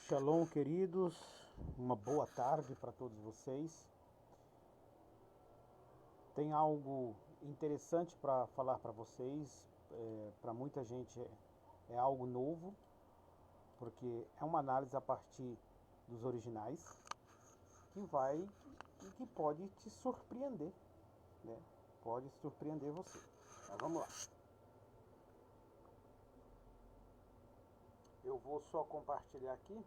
Shalom, queridos, uma boa tarde para todos vocês. Tem algo interessante para falar para vocês. Para muita gente é algo novo, porque é uma análise a partir dos originais que pode te surpreender, né? Pode surpreender você. Mas vamos lá. Eu vou só compartilhar aqui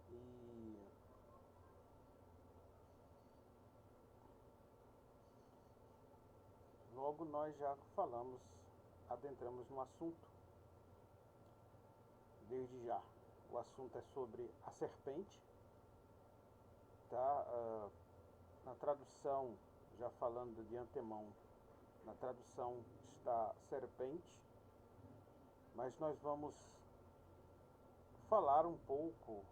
e logo nós já falamos, adentramos no assunto. Desde já, o assunto é sobre a serpente, tá? Na tradução, já falando de antemão, na tradução está serpente, mas nós vamos falar um pouco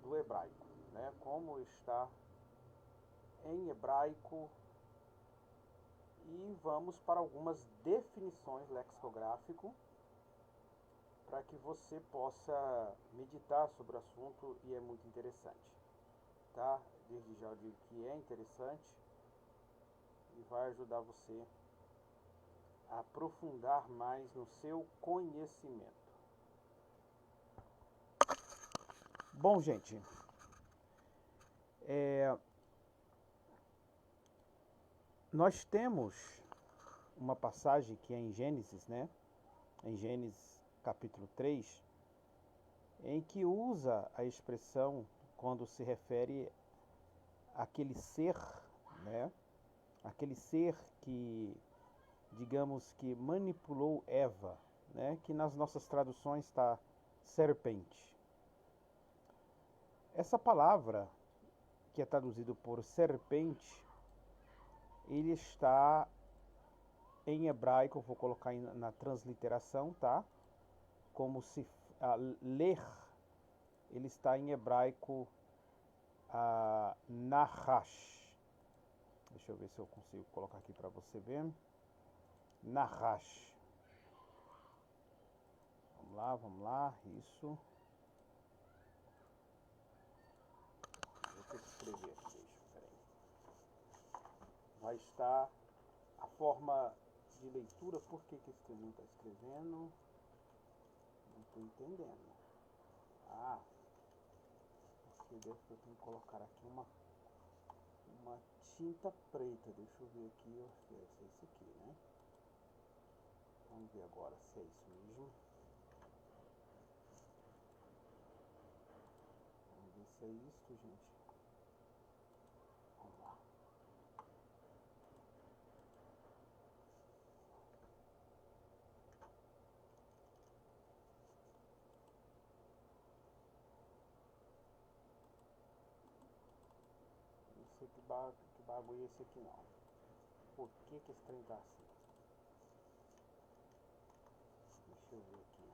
do hebraico, né? Como está em hebraico, e vamos para algumas definições lexicográficas para que você possa meditar sobre o assunto, e é muito interessante, tá? Desde já eu digo que é interessante e vai ajudar você a aprofundar mais no seu conhecimento. Bom, gente, nós temos uma passagem que é em Gênesis, né? Em Gênesis capítulo 3, em que usa a expressão quando se refere àquele ser, né? Aquele ser que, digamos que manipulou Eva, né? Que nas nossas traduções está serpente. Essa palavra, que é traduzido por serpente, ele está em hebraico, eu vou colocar na transliteração, tá? Como se ler, ele está em hebraico Nahash. Deixa eu ver se eu consigo colocar aqui para você ver. Nahash. Vamos lá, isso. Vou ter que escrever aqui, peraí. Vai estar a forma de leitura. Por que esse não está escrevendo? Não estou entendendo. Porque eu tenho que colocar aqui uma tinta preta. Deixa eu ver aqui, deve ser isso aqui, né? Vamos ver agora se é isso mesmo. Vamos ver se é isso, gente. Vamos lá. Não sei que bagulho é esse aqui não. Por que esse trem tá assim? Deixa eu ver aqui.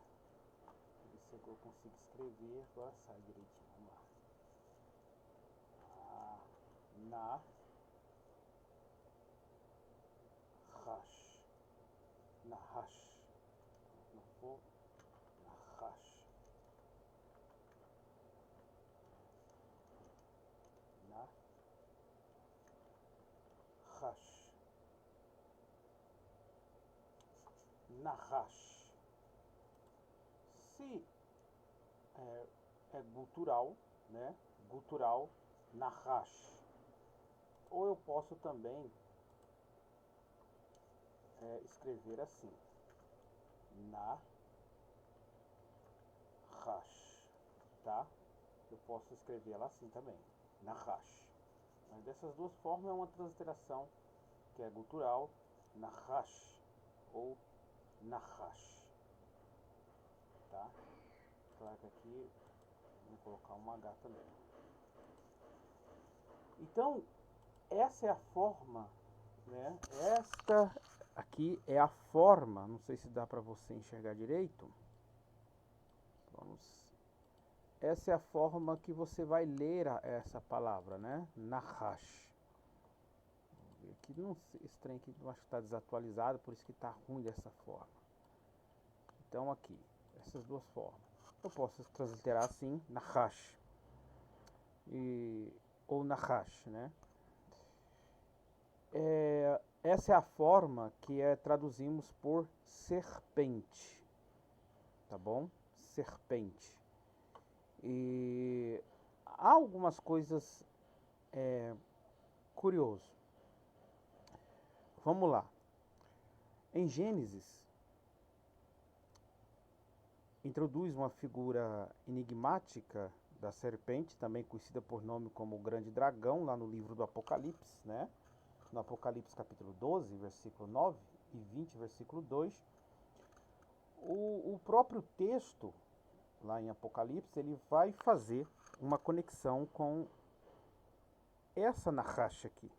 Ver se eu consigo escrever. Agora sai direitinho. Vamos lá. Nahash. Nahash. Não for. Nahash. Nahash. Nahash. Se é gutural, né? Gutural, Nahash. Ou eu posso também escrever assim, Nahash, tá? Eu posso escrever ela assim também, Nahash. Mas dessas duas formas é uma transliteração que é gutural, Nahash ou Nahash, tá? Claro que aqui vou colocar um H também. Então, essa é a forma, né? Esta aqui é a forma, não sei se dá para você enxergar direito. Essa é a forma que você vai ler essa palavra, né? Nahash. Aqui não, esse trem aqui eu acho que está desatualizado, por isso que está ruim dessa forma. Então aqui, é essas duas formas. Eu posso transliterar assim, Nahash, ou Nahash, né? Essa é a forma que traduzimos por serpente, tá bom? Serpente. E há algumas coisas curiosas. Vamos lá. Em Gênesis, introduz uma figura enigmática da serpente, também conhecida por nome como o grande dragão, lá no livro do Apocalipse, né? No Apocalipse capítulo 12, versículo 9 e 20, versículo 2. O próprio texto, lá em Apocalipse, ele vai fazer uma conexão com essa Nahash aqui.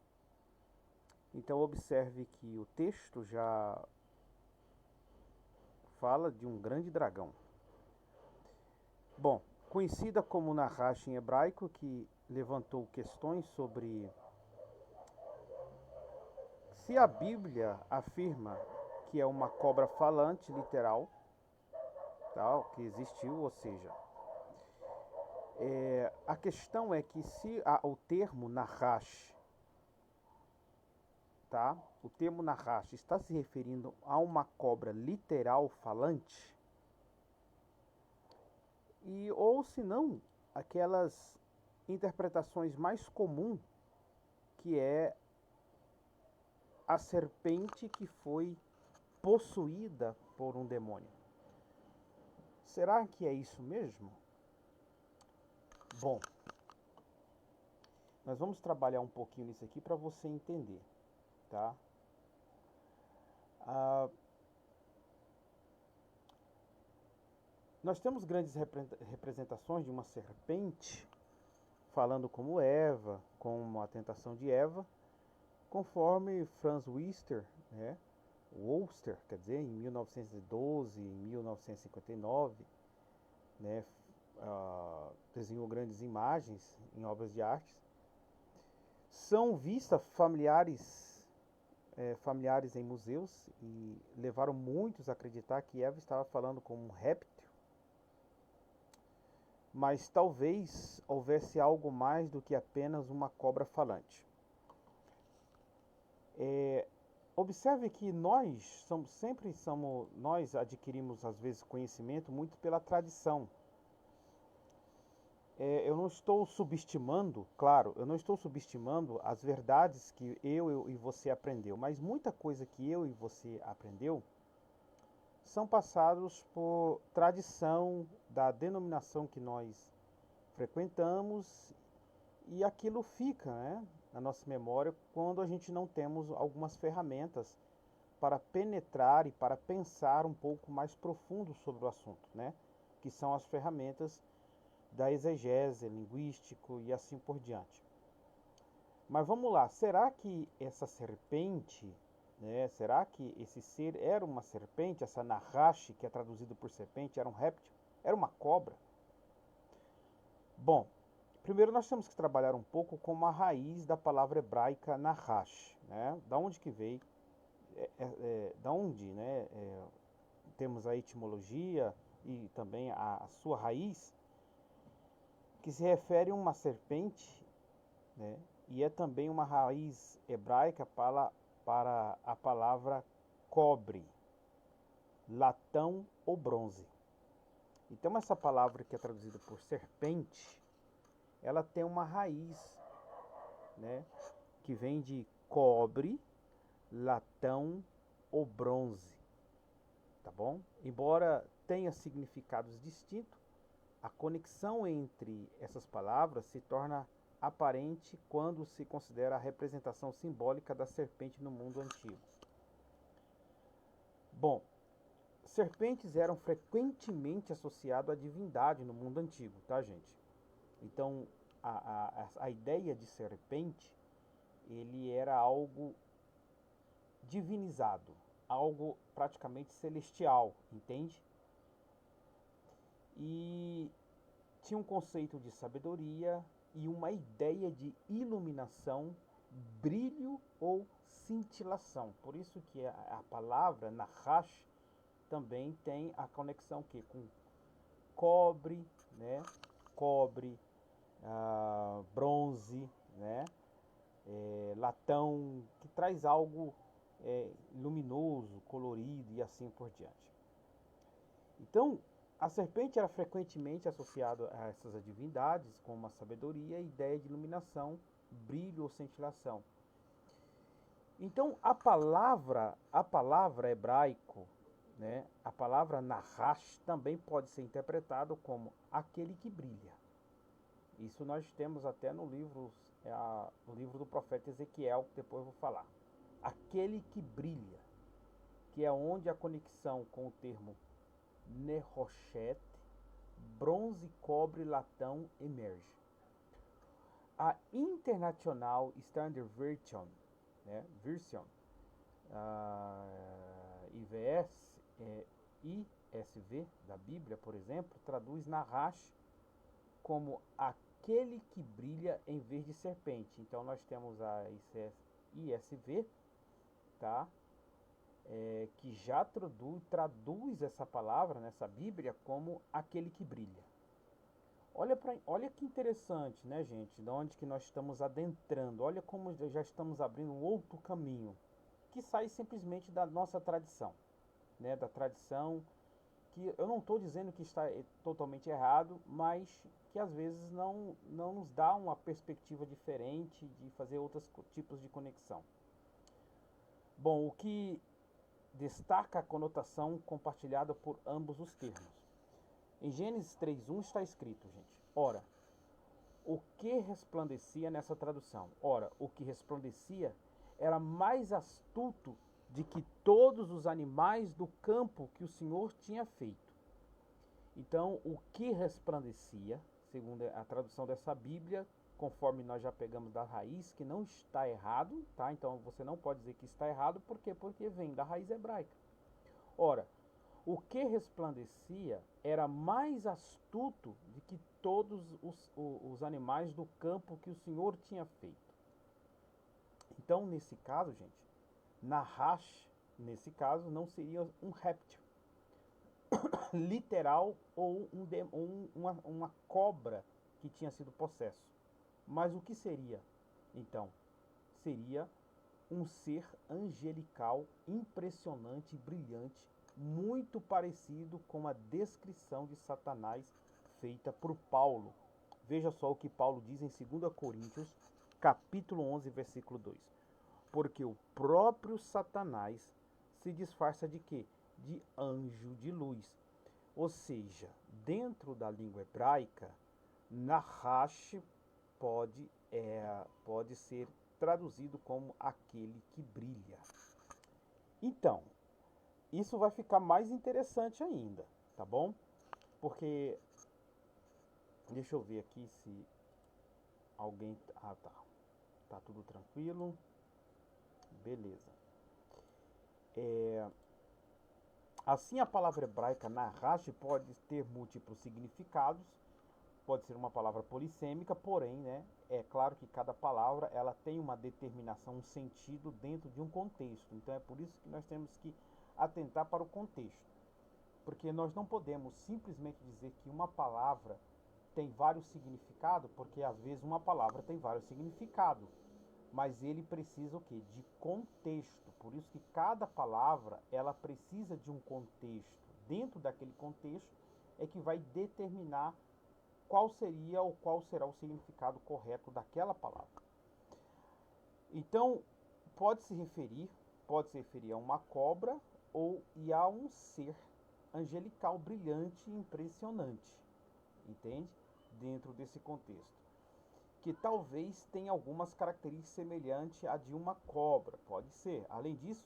Então observe que o texto já fala de um grande dragão. Bom, conhecida como Nahash em hebraico, que levantou questões sobre se a Bíblia afirma que é uma cobra falante literal, tal, que existiu, ou seja, a questão é que se o termo Nahash, tá? O termo Nahash está se referindo a uma cobra literal falante, ou se não, aquelas interpretações mais comuns, que é a serpente que foi possuída por um demônio. Será que é isso mesmo? Bom, nós vamos trabalhar um pouquinho nisso aqui para você entender, tá? Nós temos grandes representações de uma serpente falando como Eva, como a tentação de Eva, conforme Franz Worcester, né? Worcester, quer dizer, em 1912, em 1959, né? Desenhou grandes imagens em obras de arte. São vistas familiares em museus e levaram muitos a acreditar que Eva estava falando como um réptil. Mas talvez houvesse algo mais do que apenas uma cobra falante. Observe que nós adquirimos às vezes conhecimento muito pela tradição. Eu não estou subestimando, claro, eu não estou subestimando as verdades que eu e você aprendeu, mas muita coisa que eu e você aprendeu são passados por tradição da denominação que nós frequentamos, e aquilo fica, né, na nossa memória quando a gente não temos algumas ferramentas para penetrar e para pensar um pouco mais profundo sobre o assunto, né, que são as ferramentas da exegese, linguístico e assim por diante. Mas vamos lá, será que essa serpente, né, será que esse ser era uma serpente, essa Nahash, que é traduzido por serpente, era um réptil, era uma cobra? Bom, primeiro nós temos que trabalhar um pouco com a raiz da palavra hebraica Nahash, né? Da onde que veio, da onde, né? Temos a etimologia e também a sua raiz, que se refere a uma serpente, né? E é também uma raiz hebraica para a palavra cobre, latão ou bronze. Então essa palavra que é traduzida por serpente, ela tem uma raiz, né, que vem de cobre, latão ou bronze, tá bom? Embora tenha significados distintos, a conexão entre essas palavras se torna aparente quando se considera a representação simbólica da serpente no mundo antigo. Bom, serpentes eram frequentemente associadas à divindade no mundo antigo, tá, gente? Então, a ideia de serpente, ele era algo divinizado, algo praticamente celestial, entende? E tinha um conceito de sabedoria e uma ideia de iluminação, brilho ou cintilação. Por isso que a palavra Nahash também tem a conexão que com cobre, né? Cobre, bronze, né? Latão, que traz algo luminoso, colorido e assim por diante. Então, a serpente era frequentemente associada a essas divindades, como a sabedoria, a ideia de iluminação, brilho ou cintilação. Então, a palavra hebraico, né, a palavra nahash também pode ser interpretado como aquele que brilha. Isso nós temos até no livro do profeta Ezequiel, que depois eu vou falar. Aquele que brilha, que é onde a conexão com o termo Nehoshet, bronze, cobre, latão, emerge. A International Standard Version, né, ISV da Bíblia, por exemplo, traduz Nahash como aquele que brilha em vez de serpente. Então nós temos a ISV, tá? Que já traduz essa palavra nessa Bíblia como aquele que brilha. Olha que interessante, né, gente? De onde que nós estamos adentrando. Olha como já estamos abrindo um outro caminho que sai simplesmente da nossa tradição, né? Da tradição que eu não estou dizendo que está totalmente errado, mas que às vezes não nos dá uma perspectiva diferente de fazer outros tipos de conexão. Bom, o que destaca a conotação compartilhada por ambos os termos. Em Gênesis 3:1 está escrito, gente: ora, o que resplandecia nessa tradução? Ora, o que resplandecia era mais astuto de que todos os animais do campo que o Senhor tinha feito. Então, o que resplandecia, segundo a tradução dessa Bíblia, conforme nós já pegamos da raiz, que não está errado, tá? Então você não pode dizer que está errado, por quê? Porque vem da raiz hebraica. Ora, o que resplandecia era mais astuto do que todos os animais do campo que o Senhor tinha feito. Então, nesse caso, gente, Nahash, nesse caso, não seria um réptil literal ou uma cobra que tinha sido possesso. Mas o que seria, então? Seria um ser angelical, impressionante e brilhante, muito parecido com a descrição de Satanás feita por Paulo. Veja só o que Paulo diz em 2 Coríntios, capítulo 11, versículo 2. Porque o próprio Satanás se disfarça de quê? De anjo de luz. Ou seja, dentro da língua hebraica, Nahash pode ser traduzido como aquele que brilha. Então, isso vai ficar mais interessante ainda, tá bom? Porque, deixa eu ver aqui se alguém... Ah, tá. Tá tudo tranquilo. Beleza. Assim, a palavra hebraica Nahash pode ter múltiplos significados, pode ser uma palavra polissêmica, porém, né, é claro que cada palavra ela tem uma determinação, um sentido dentro de um contexto. Então é por isso que nós temos que atentar para o contexto. Porque nós não podemos simplesmente dizer que uma palavra tem vários significados, porque às vezes uma palavra tem vários significados. Mas ele precisa o quê? De contexto. Por isso que cada palavra ela precisa de um contexto. Dentro daquele contexto é que vai determinar qual seria ou qual será o significado correto daquela palavra. Então, pode se referir a uma cobra ou a um ser angelical, brilhante e impressionante. Entende? Dentro desse contexto. Que talvez tenha algumas características semelhantes à de uma cobra, pode ser. Além disso,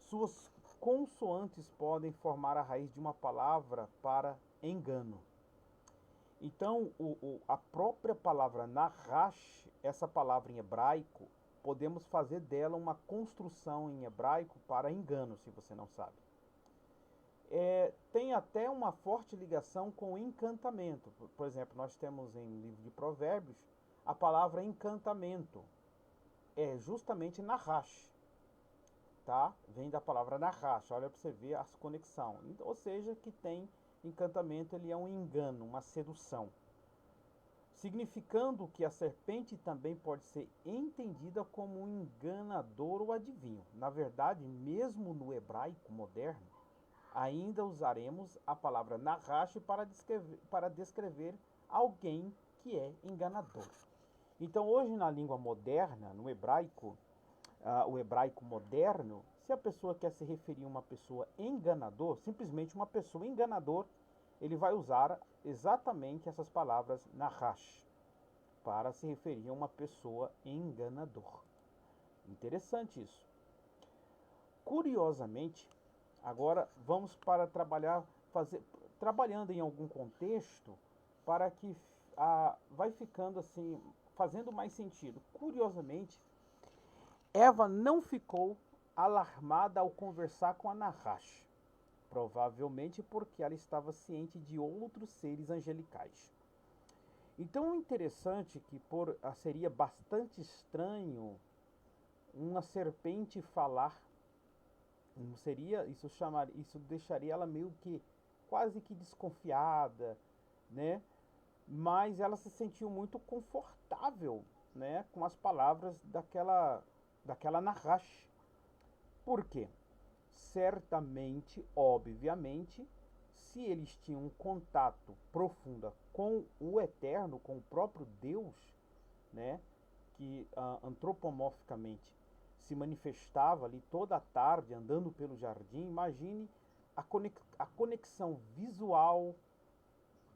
suas consoantes podem formar a raiz de uma palavra para engano. Então, a própria palavra Nahash, essa palavra em hebraico, podemos fazer dela uma construção em hebraico para engano, se você não sabe. Tem até uma forte ligação com encantamento. Por exemplo, nós temos em livro de Provérbios a palavra encantamento. É justamente Nahash. tá? Vem da palavra Nahash, olha para você ver as conexão. Ou seja, que tem encantamento, ele é um engano, uma sedução. Significando que a serpente também pode ser entendida como um enganador ou adivinho. Na verdade, mesmo no hebraico moderno, ainda usaremos a palavra Nahash para descrever alguém que é enganador. Então, hoje na língua moderna, no hebraico, o hebraico moderno, se a pessoa quer se referir a uma pessoa enganador, simplesmente uma pessoa enganador, ele vai usar exatamente essas palavras Nahash para se referir a uma pessoa enganador. Interessante isso. Curiosamente, agora vamos para trabalhando em algum contexto para que vai ficando assim, fazendo mais sentido. Curiosamente, Eva não ficou alarmada ao conversar com a Nahash, provavelmente porque ela estava ciente de outros seres angelicais. Então, é interessante que seria bastante estranho uma serpente falar. Não seria, isso deixaria ela meio que quase que desconfiada, né? Mas ela se sentiu muito confortável, né, com as palavras daquela Nahash. Por quê? Certamente, obviamente, se eles tinham um contato profundo com o Eterno, com o próprio Deus, né, que antropomorficamente se manifestava ali toda a tarde andando pelo jardim, imagine a conexão visual,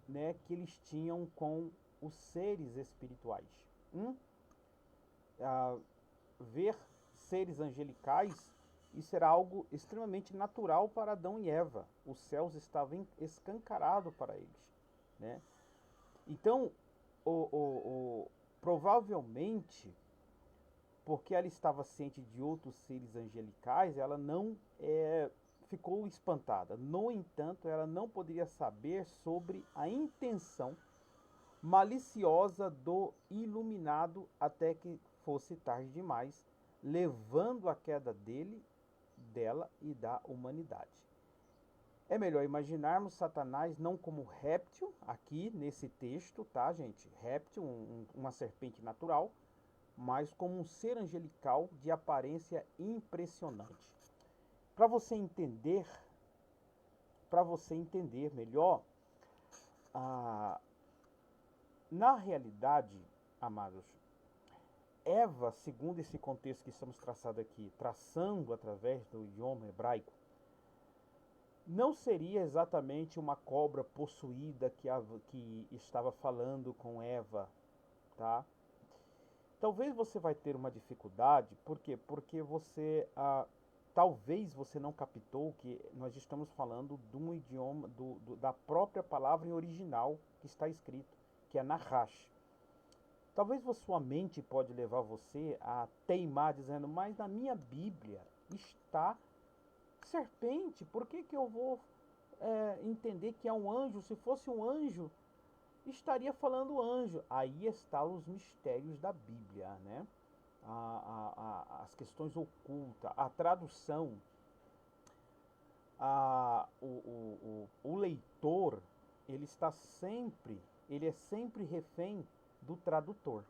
né, que eles tinham com os seres espirituais. Ver seres angelicais, isso era algo extremamente natural para Adão e Eva. Os céus estavam escancarados para eles, né? Então, provavelmente, porque ela estava ciente de outros seres angelicais, ela não ficou espantada. No entanto, ela não poderia saber sobre a intenção maliciosa do iluminado até que fosse tarde demais, levando a queda dela e da humanidade. É melhor imaginarmos Satanás não como réptil, aqui nesse texto, tá, gente? Réptil, uma serpente natural, mas como um ser angelical de aparência impressionante. Para você entender melhor, na realidade, amados, Eva, segundo esse contexto que estamos traçando através do idioma hebraico, não seria exatamente uma cobra possuída que estava falando com Eva, tá? Talvez você vai ter uma dificuldade, por quê? Porque talvez você não captou que nós estamos falando de um idioma, da própria palavra em original que está escrito, que é Nahash. Talvez sua mente pode levar você a teimar dizendo, mas na minha Bíblia está serpente, por que eu vou entender que é um anjo? Se fosse um anjo, estaria falando anjo. Aí estão os mistérios da Bíblia, né? As questões ocultas, a tradução. O leitor, ele é sempre refém do tradutor.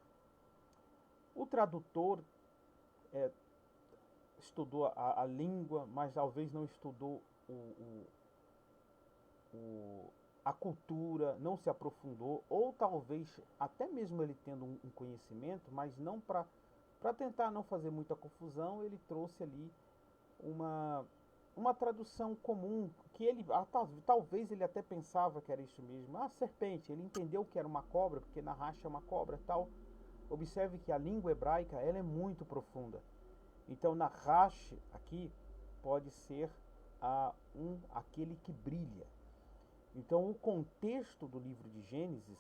O tradutor estudou a língua, mas talvez não estudou a cultura, não se aprofundou, ou talvez até mesmo ele tendo um conhecimento, mas não para tentar não fazer muita confusão, ele trouxe ali uma tradução comum, que ele talvez ele até pensava que era isso mesmo. Serpente, ele entendeu que era uma cobra, porque Nahash é uma cobra, tal. Observe que a língua hebraica, ela é muito profunda. Então, Nahash aqui pode ser aquele que brilha. Então, o contexto do livro de Gênesis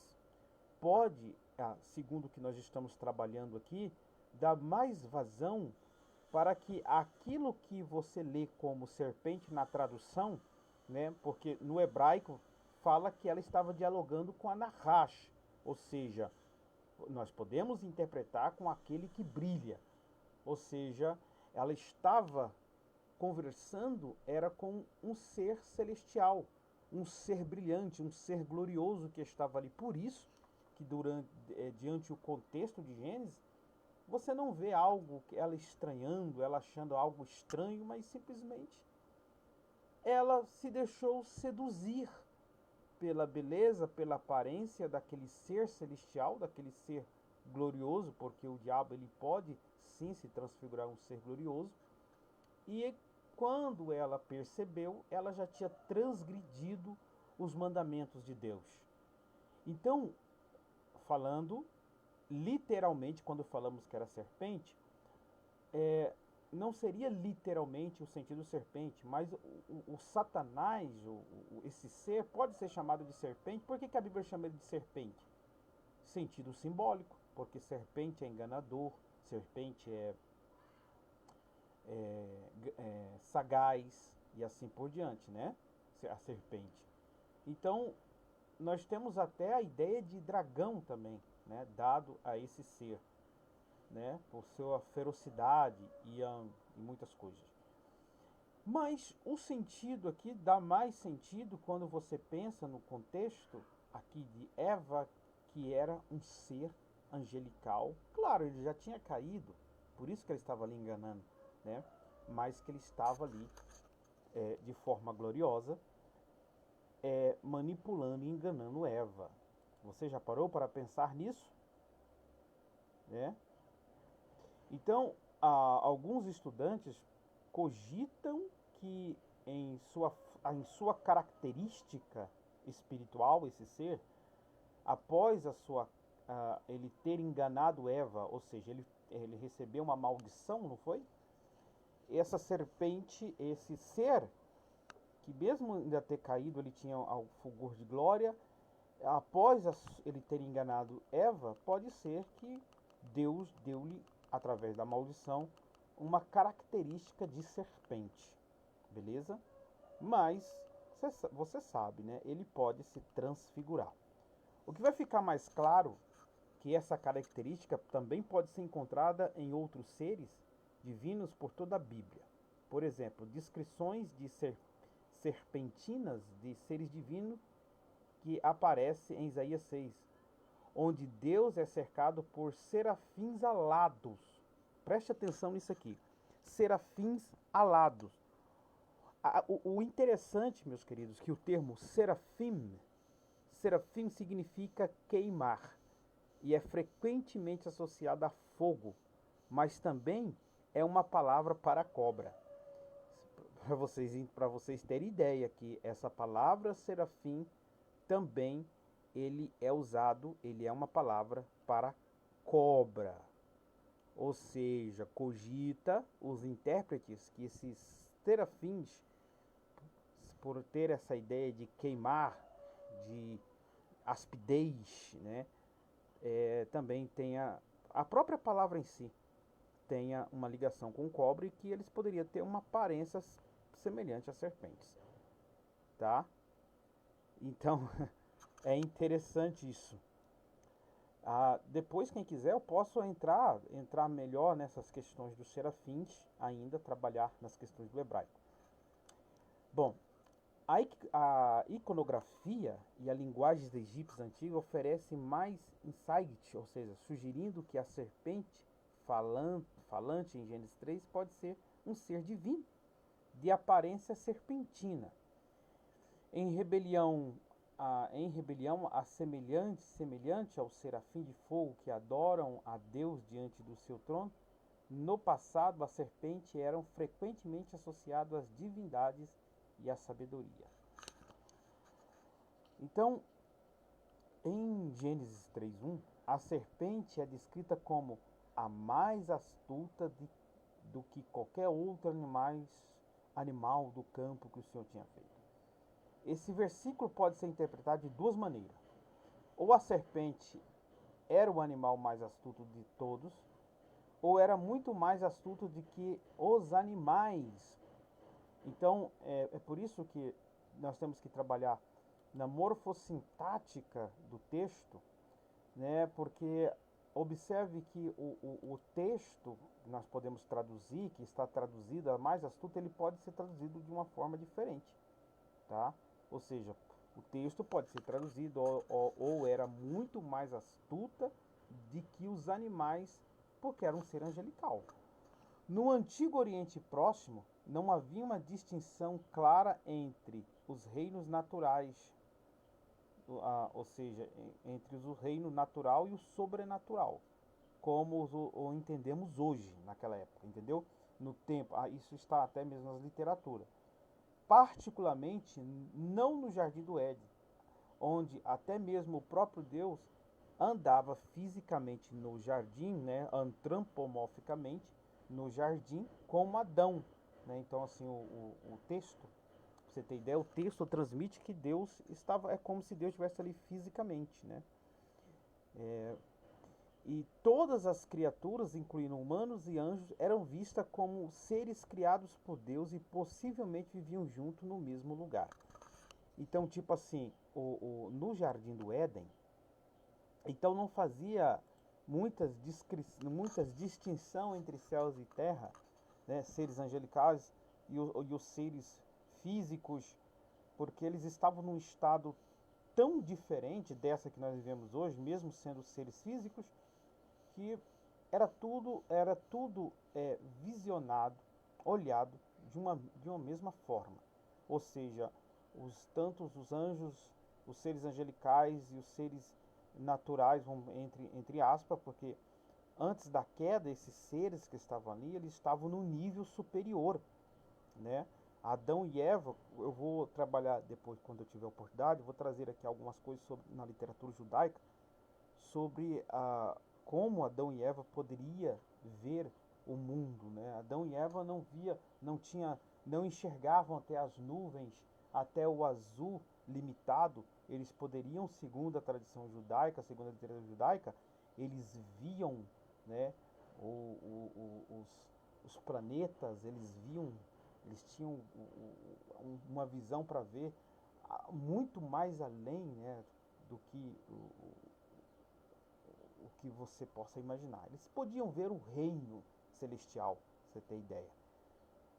pode, segundo o que nós estamos trabalhando aqui, dar mais vazão para que aquilo que você lê como serpente na tradução, né, porque no hebraico fala que ela estava dialogando com a Nahash, ou seja, nós podemos interpretar com aquele que brilha, ou seja, ela estava conversando era com um ser celestial, um ser brilhante, um ser glorioso que estava ali. Por isso que diante o contexto de Gênesis, você não vê algo que ela estranhando, ela achando algo estranho, mas simplesmente ela se deixou seduzir pela beleza, pela aparência daquele ser celestial, daquele ser glorioso, porque o diabo ele pode sim se transfigurar em um ser glorioso. E quando ela percebeu, ela já tinha transgredido os mandamentos de Deus. Então, falando literalmente, quando falamos que era serpente, não seria literalmente o sentido serpente, mas o Satanás, esse ser, pode ser chamado de serpente. Por que a Bíblia chama ele de serpente? Sentido simbólico, porque serpente é enganador, serpente é sagaz e assim por diante, né? A serpente. Então, nós temos até a ideia de dragão também, né? Dado a esse ser, né? Por sua ferocidade e muitas coisas. Mas o sentido aqui dá mais sentido quando você pensa no contexto aqui de Eva, que era um ser angelical. Claro, ele já tinha caído, por isso que ele estava ali enganando, né? Mas que ele estava ali de forma gloriosa, manipulando e enganando Eva. Você já parou para pensar nisso? Né? Então, alguns estudantes cogitam que em sua característica espiritual, esse ser, após ele ter enganado Eva, ou seja, ele recebeu uma maldição, não foi? Essa serpente, esse ser, que mesmo ainda ter caído, ele tinha ao fulgor de glória, após ele ter enganado Eva, pode ser que Deus deu-lhe, através da maldição, uma característica de serpente, beleza? Mas, você sabe, né? Ele pode se transfigurar. O que vai ficar mais claro que essa característica também pode ser encontrada em outros seres divinos por toda a Bíblia. Por exemplo, descrições de serpentinas de seres divinos que aparece em Isaías 6, onde Deus é cercado por serafins alados. Preste atenção nisso aqui. Serafins alados. O interessante, meus queridos, que o termo serafim significa queimar e é frequentemente associado a fogo, mas também é uma palavra para cobra. Para vocês terem ideia que essa palavra serafim também ele é uma palavra para cobra. Ou seja, cogita os intérpretes que esses serafins, por ter essa ideia de queimar, de aspidez, né? Também tenha a própria palavra em si tenha uma ligação com cobra e que eles poderiam ter uma aparência semelhante a serpentes, tá? Então é interessante isso. Depois, quem quiser, eu posso entrar melhor nessas questões dos serafins, ainda trabalhar nas questões do hebraico. Bom, a iconografia e a linguagem dos egípcios antigos oferecem mais insight, ou seja, sugerindo que a serpente falante em Gênesis 3 pode ser um ser divino, de aparência serpentina. Em rebelião, semelhante ao serafim de fogo que adoram a Deus diante do seu trono, no passado a serpente eram frequentemente associadas às divindades e à sabedoria. Então, em Gênesis 3:1, a serpente é descrita como a mais astuta do que qualquer outro animal do campo que o Senhor tinha feito. Esse versículo pode ser interpretado de duas maneiras. Ou a serpente era o animal mais astuto de todos, ou era muito mais astuto do que os animais. Então, é por isso que nós temos que trabalhar na morfossintática do texto, né? Porque observe que o texto nós podemos traduzir, que está traduzido, a mais astuta, ele pode ser traduzido de uma forma diferente, tá? Ou seja, o texto pode ser traduzido ou era muito mais astuta do que os animais, porque era um ser angelical. No Antigo Oriente Próximo, não havia uma distinção clara entre os reinos naturais, ou seja, entre o reino natural e o sobrenatural, como o entendemos hoje, naquela época, entendeu? No tempo, isso está até mesmo nas literaturas. Particularmente, não no Jardim do Éden, onde até mesmo o próprio Deus andava fisicamente no jardim, né, antropomorficamente no jardim, como Adão, né? Então, assim, o texto, pra você ter ideia, o texto transmite que Deus estava, é como se Deus estivesse ali fisicamente, né? E todas as criaturas, incluindo humanos e anjos, eram vistas como seres criados por Deus e possivelmente viviam juntos no mesmo lugar. Então, tipo assim, no Jardim do Éden, então não fazia muitas distinção entre céus e terra, né, seres angelicais e os seres físicos, porque eles estavam num estado tão diferente dessa que nós vivemos hoje, mesmo sendo seres físicos, que era tudo visionado, olhado de uma mesma forma. Ou seja, tantos os anjos, os seres angelicais e os seres naturais, entre aspas, porque antes da queda, esses seres que estavam ali, eles estavam no nível superior, né? Adão e Eva, eu vou trabalhar depois, quando eu tiver oportunidade, vou trazer aqui algumas coisas na literatura judaica, sobre como Adão e Eva poderia ver o mundo, né? Adão e Eva não enxergavam até as nuvens, até o azul limitado. Eles poderiam, segundo a tradição judaica, segundo a literatura judaica, eles viam, né, os planetas, eles tinham uma visão para ver muito mais além, né, do que o que você possa imaginar. Eles podiam ver o reino celestial, pra você ter ideia.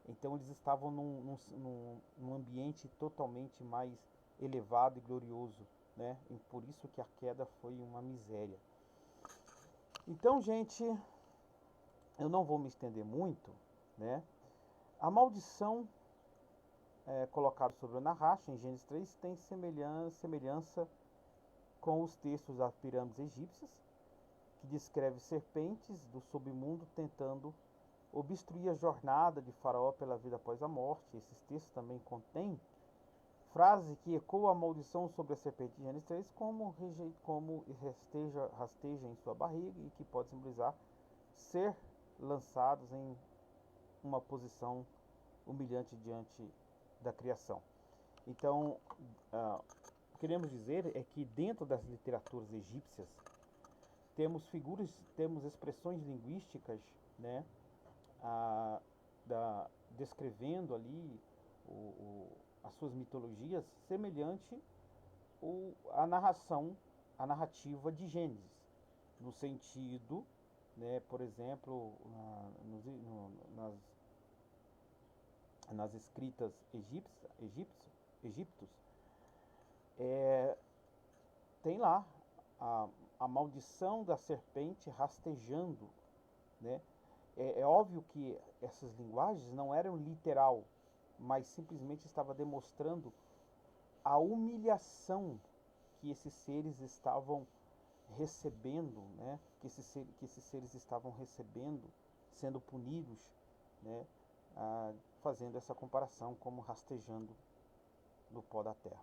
Então eles estavam num ambiente totalmente mais elevado e glorioso, né? E por isso que a queda foi uma miséria. Então, gente, eu não vou me estender muito, né? A maldição colocada sobre o Nahash em Gênesis 3 tem semelhança com os textos das pirâmides egípcias, que descreve serpentes do submundo tentando obstruir a jornada de Faraó pela vida após a morte. Esses textos também contêm frase que ecoa a maldição sobre a serpente de Gênesis 3 como rasteja em sua barriga, e que pode simbolizar ser lançados em uma posição humilhante diante da criação. Então, o que queremos dizer é que dentro das literaturas egípcias temos expressões linguísticas, né, descrevendo ali as suas mitologias, semelhante à narrativa de Gênesis, no sentido, né, por exemplo, nas escritas egípcios, tem lá a maldição da serpente rastejando, né? É óbvio que essas linguagens não eram literal, mas simplesmente estava demonstrando a humilhação que esses seres estavam recebendo, né? Que esses seres estavam recebendo, sendo punidos, né? Fazendo essa comparação como rastejando no pó da terra.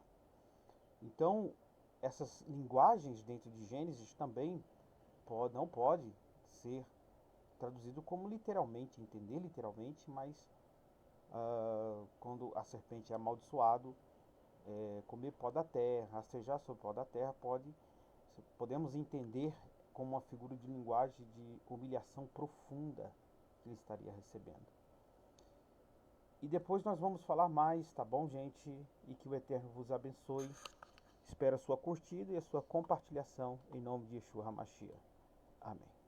Então, essas linguagens dentro de Gênesis também não pode ser traduzido como literalmente, entender literalmente, mas quando a serpente é amaldiçoado, comer pó da terra, rastejar sobre o pó da terra, podemos entender como uma figura de linguagem de humilhação profunda que ele estaria recebendo. E depois nós vamos falar mais, tá bom, gente? E que o Eterno vos abençoe. Espero a sua curtida e a sua compartilhação em nome de Yeshua HaMashiach. Amém.